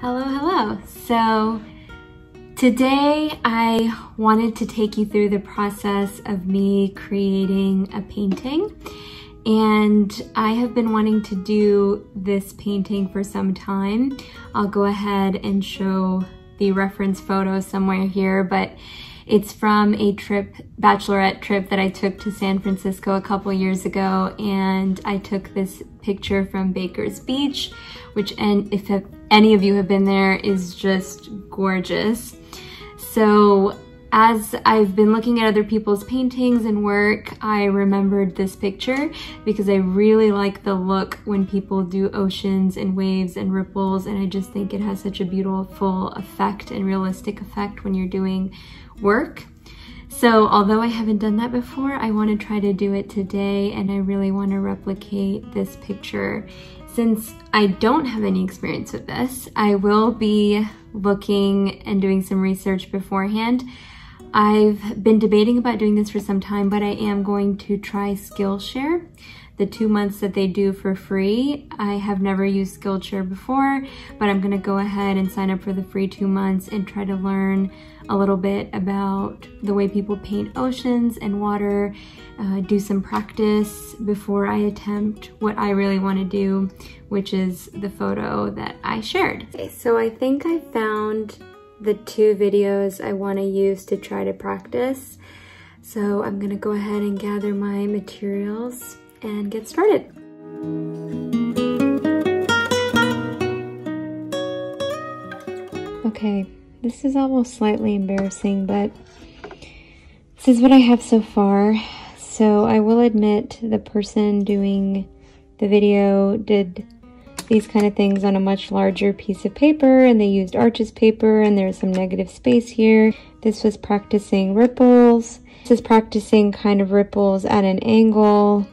Hello, hello. So today I wanted to take you through the process of me creating a painting. And I have been wanting to do this painting for some time. I'll go ahead and show the reference photo somewhere here, but it's from a bachelorette trip that I took to San Francisco a couple years ago, and I took this picture from Baker's Beach, which, and if any of you have been there, is just gorgeous. So as I've been looking at other people's paintings and work, I remembered this picture because I really like the look when people do oceans and waves and ripples, and I just think it has such a beautiful effect and realistic effect when you're doing work. So although I haven't done that before, I want to try to do it today, and I really want to replicate this picture. Since I don't have any experience with this, I will be looking and doing some research beforehand. I've been debating about doing this for some time, but I am going to try Skillshare, the 2 months that they do for free. I have never used Skillshare before, but I'm gonna go ahead and sign up for the free 2 months and try to learn a little bit about the way people paint oceans and water, do some practice before I attempt what I really wanna do, which is the photo that I shared. Okay, so I think I found the 2 videos I want to use to try to practice. So I'm gonna go ahead and gather my materials and get started. Okay, this is almost slightly embarrassing, but this is what I have so far. So I will admit the person doing the video did these kind of things on a much larger piece of paper, and they used Arches paper, and there's some negative space here. This was practicing ripples. This is practicing kind of ripples at an angle.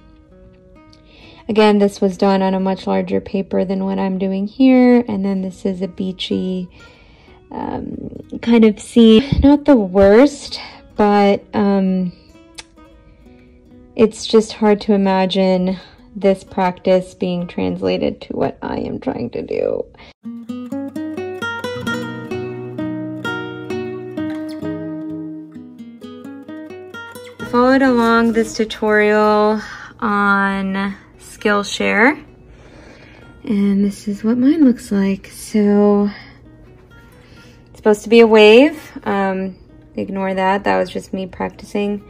Again, this was done on a much larger paper than what I'm doing here. And then this is a beachy kind of scene. Not the worst, but it's just hard to imagine this practice being translated to what I am trying to do. I followed along this tutorial on Skillshare, and this is what mine looks like. So it's supposed to be a wave. Ignore that. That was just me practicing.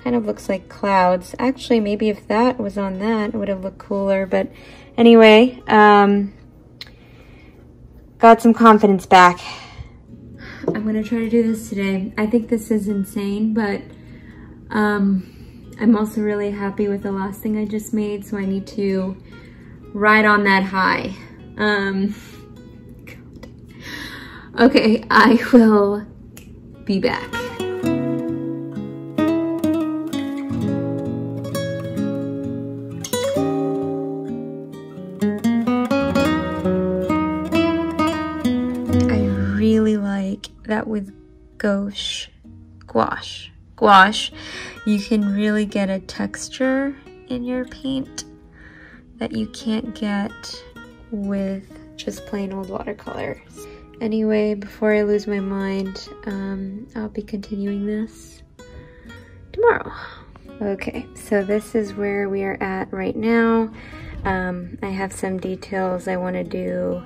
Kind of looks like clouds. Actually, maybe if that was on that, it would have looked cooler. But anyway, got some confidence back. I'm gonna try to do this today. I think this is insane, but I'm also really happy with the last thing I just made, so I need to ride on that high. Okay, I will be back. That with gouache, you can really get a texture in your paint that you can't get with just plain old watercolor. Anyway, before I lose my mind, I'll be continuing this tomorrow. Okay, so this is where we are at right now. I have some details I want to do,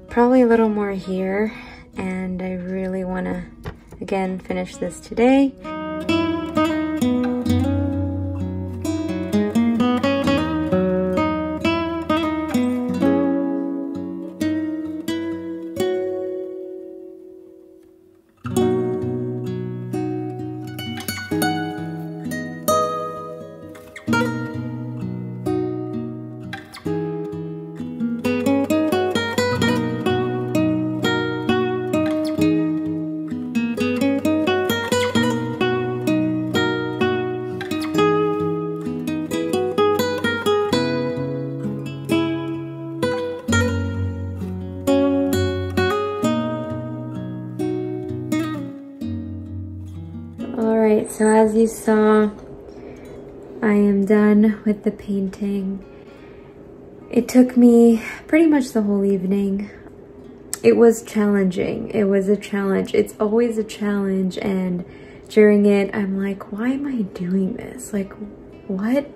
probably a little more here. And I really want to, again, finish this today. Alright, so as you saw, I am done with the painting. It took me pretty much the whole evening. it was challenging. It was a challenge. It's always a challenge, and during it, I'm like, why am I doing this? Like, what?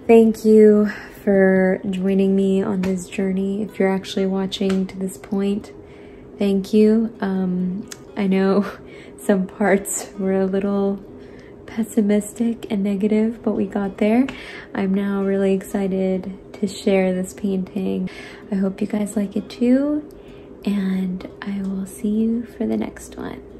Thank you for joining me on this journey. If you're actually watching to this point, thank you. I know some parts were a little pessimistic and negative, but we got there. I'm now really excited to share this painting. I hope you guys like it too, and I will see you for the next one.